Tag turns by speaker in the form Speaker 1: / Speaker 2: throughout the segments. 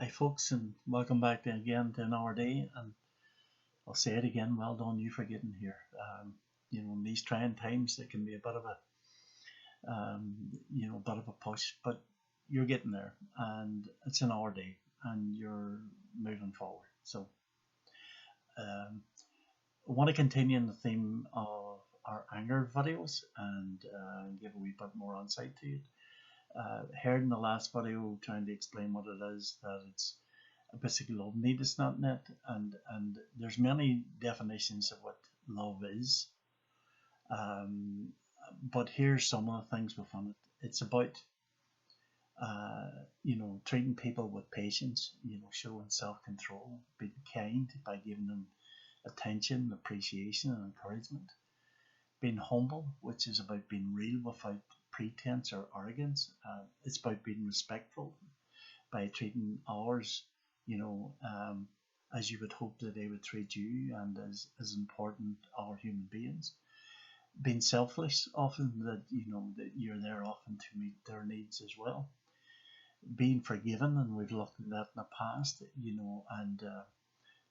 Speaker 1: Hi, folks, and welcome back again to another day. And I'll say it again, well done you for getting here. In these trying times, it can be a bit of a push, but you're getting there, and it's another day, and you're moving forward. So, um, I want to continue in the theme of our anger videos and give a wee bit more insight to it. Heard in the last video trying to explain what it is, that it's a basic love need is not net, and there's many definitions of what love is, um, but here's some of the things within it. It's about treating people with patience, showing self-control, being kind by giving them attention, appreciation, and encouragement, being humble, which is about being real without pretense or arrogance. It's about being respectful by treating others, you know, um, as you would hope that they would treat you, and as important are human beings. Being selfless, often that that you're there often to meet their needs as well. Being forgiven, and we've looked at that in the past, and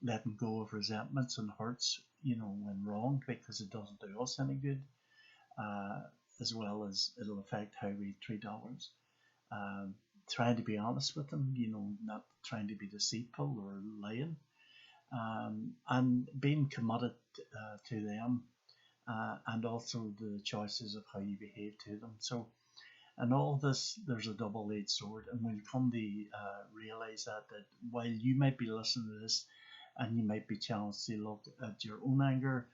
Speaker 1: letting go of resentments and hurts, when wronged, because it doesn't do us any good, uh, as well as it'll affect how we treat others. Um, Trying to be honest with them, not trying to be deceitful or lying, and being committed to them, and also the choices of how you behave to them. So, and all this, there's a double-edged sword, and we'll come to realize that while you might be listening to this, and you might be challenged to look at your own anger,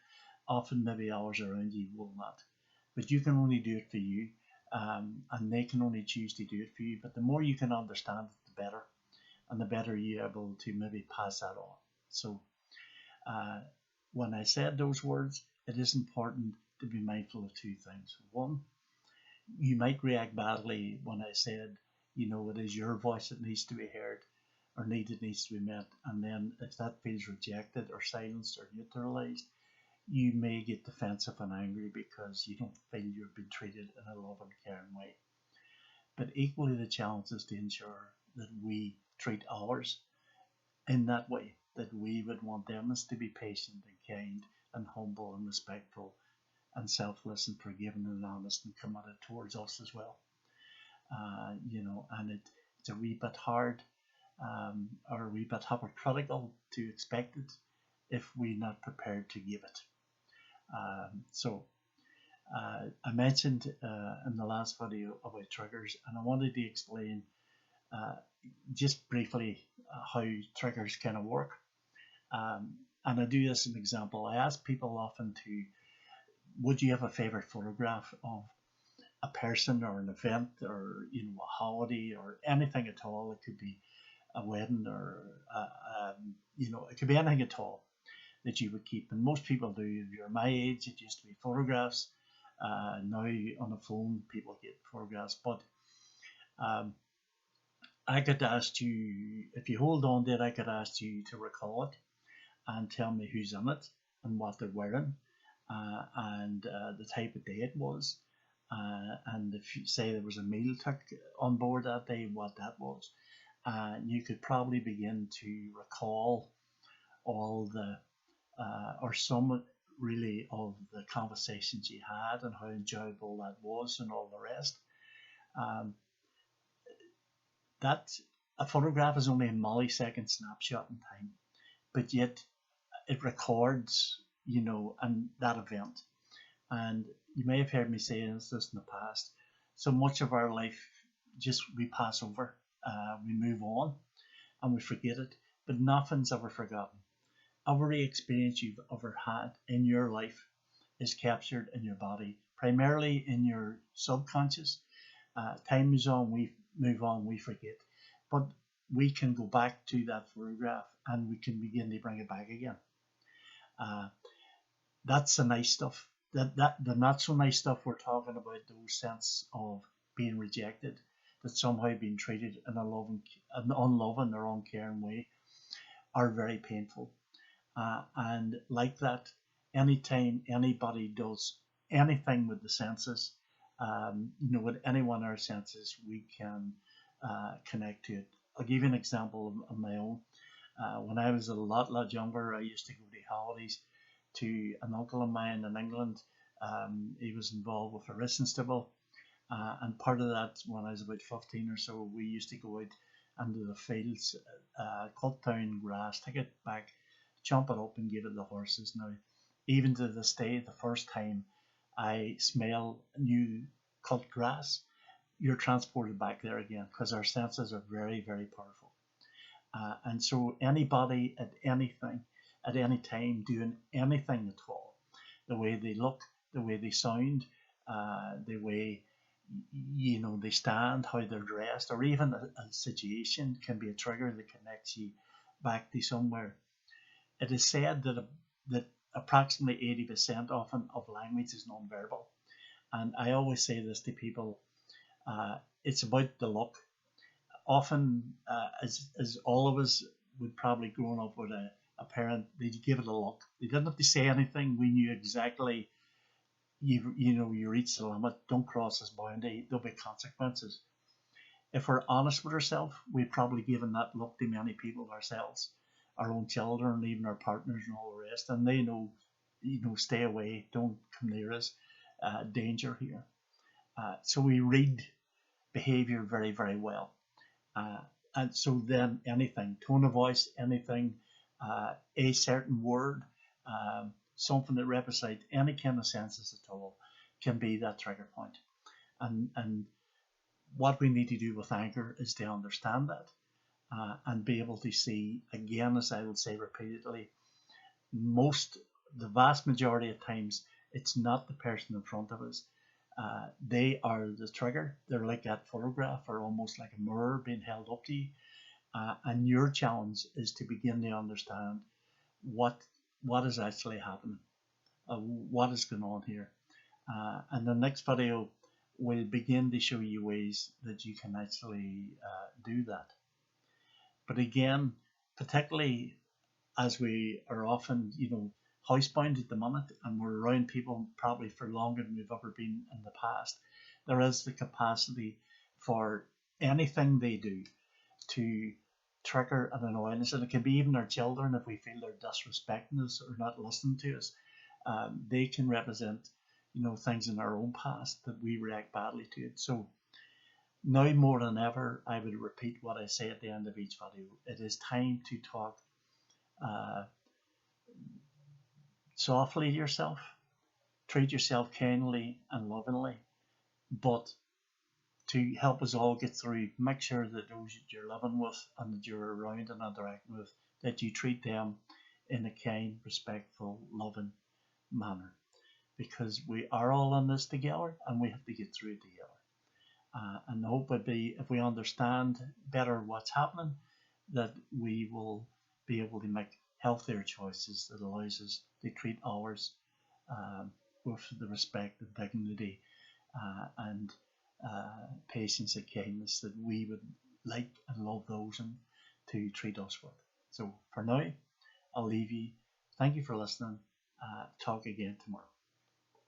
Speaker 1: often maybe others around you will not. But you can only do it for you, and they can only choose to do it for you. But the more you can understand it, the better, and the better you're able to maybe pass that on. So, uh, when I said those words, it is important to be mindful of two things. One, you might react badly when I said, it is your voice that needs to be heard or need that needs to be met. And then if that feels rejected or silenced or neutralized, you may get defensive and angry because you don't feel you're being treated in a loving, caring way. But equally, the challenge is to ensure that we treat others in that way, that we would want them as to be patient and kind and humble and respectful and selfless and forgiving and honest and committed towards us as well. And it's a wee bit hard, or a wee bit hypocritical to expect it if we're not prepared to give it. So I mentioned in the last video about triggers, and I wanted to explain uh, just briefly how triggers kind of work. And I do this as an example. I ask people often would you have a favorite photograph of a person or an event or a holiday or anything at all? It could be a wedding or it could be anything at all that you would keep. And most people do. If you're my age, it used to be photographs. Now on the phone, people get photographs. But um, I could ask you, if you hold on to it, I could ask you to recall it and tell me who's in it and what they're wearing, and the type of day it was. And if you say there was a meal took on board that day, what that was. You could probably begin to recall all the or some really of the conversations you had and how enjoyable that was and all the rest. Um, that a photograph is only a millisecond snapshot in time, but yet it records, and that event. And you may have heard me say this in the past. So much of our life, just we pass over, we move on, and we forget it. But nothing's ever forgotten. Every experience you've ever had in your life is captured in your body, primarily in your subconscious. Time moves on, we move on, we forget. But we can go back to that photograph and we can begin to bring it back again. Uh, that's the nice stuff. That the not so nice stuff we're talking about, those sense of being rejected, that somehow being treated in an unloving or uncaring way, are very painful. And like that, anytime anybody does anything with the senses, with any one of our senses, we can connect to it I'll give you an example of my own. When I was a lot younger, I used to go to holidays to an uncle of mine in England. He was involved with Aristotle, and part of that, when I was about 15 or so, we used to go out into the fields, cut down grass, take it back, chomp it up, and give it to the horses. Now, even to this day, the first time I smell new cut grass, you're transported back there again because our senses are very powerful. And so anybody at anything, at any time, doing anything at all, the way they look, the way they sound, the way they stand, how they're dressed, or even a situation can be a trigger that connects you back to somewhere. It is said that approximately 80% often of language is non-verbal, and I always say this to people: it's about the look. Often, as all of us would probably grown up with a parent, they'd give it a look. They didn't have to say anything. We knew exactly. You reach the limit. Don't cross this boundary. There'll be consequences. If we're honest with ourselves, we've probably given that look to many people ourselves, our own children, even our partners, and all the rest. And they know, stay away. Don't come near us. Danger here. So we read behavior very well. And so then anything, tone of voice, anything, a certain word, something that represents any kind of senses at all, can be that trigger point. And what we need to do with anger is to understand that, and be able to see, again, as I would say repeatedly, the vast majority of times, it's not the person in front of us. They are the trigger. They're like that photograph, or almost like a mirror being held up to you. And your challenge is to begin to understand what is actually happening, what is going on here. And the next video will begin to show you ways that you can actually do that. But again, particularly as we are often, housebound at the moment, and we're around people probably for longer than we've ever been in the past, there is the capacity for anything they do to trigger an annoyance. And it can be even our children, if we feel they're disrespecting us or not listening to us. They can represent, things in our own past that we react badly to it. So now more than ever, I would repeat what I say at the end of each video. It is time to talk softly to yourself, treat yourself kindly and lovingly, but to help us all get through, make sure that those that you're living with and that you're around and interacting with, that you treat them in a kind, respectful, loving manner. Because we are all in this together, and we have to get through it together. And the hope would be, if we understand better what's happening, that we will be able to make healthier choices that allows us to treat others with the respect and dignity and patience and kindness that we would like and love those to treat us with. So for now, I'll leave you. Thank you for listening. Talk again tomorrow.